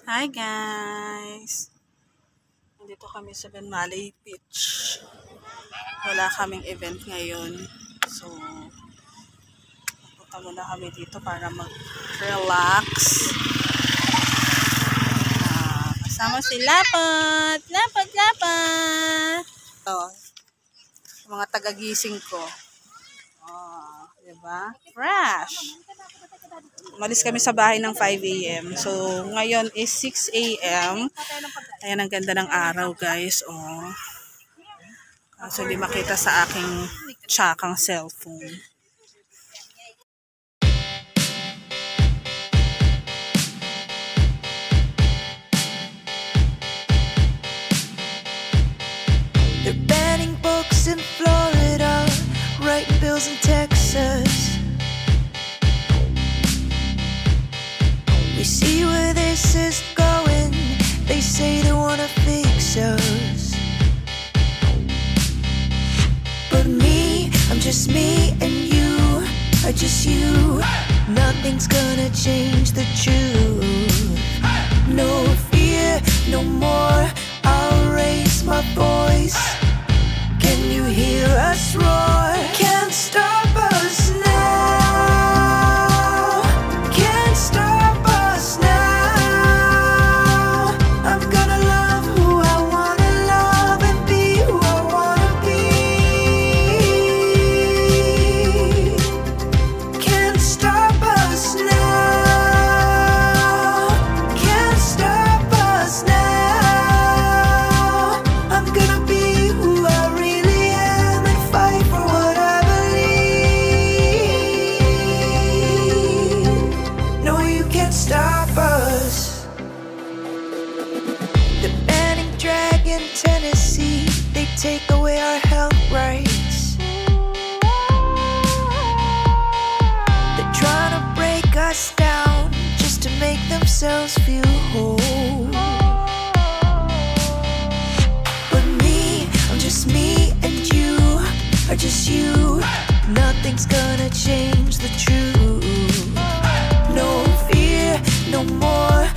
Hi guys! Nandito kami sa Benmali Beach. Wala kaming event ngayon. So, punta muna kami dito para mag-relax. Kasama si Lapat! Lapat! Lapat! Ito, mga taga-gising ko. Diba? Fresh! Umalis kami sa bahay ng 5 AM. So, ngayon is 6 AM. Ayan, ang ganda ng araw, guys. Oh. So, hindi makita sa aking tsakang cellphone. They're banning books in Florida, writing bills in Texas. We see where this is going. They say they wanna fix us, but me, I'm just me, and you are just you. Nothing's gonna change the truth. No fear, no more. I'll raise my voice. Can you hear us roar? Can't stop us now. Can't stop us now. I'm gonna love who I wanna love and be who I wanna be. Can't stop us now. Can't stop us now. I'm gonna be who I really am and fight for what I believe. No, you can't stop us. The banning drag in Tennessee, they take away our health rights. They're trying to break us down just to make themselves feel whole. But me, I'm just me, and you are just you. Nothing's gonna change the truth. No fear, no more.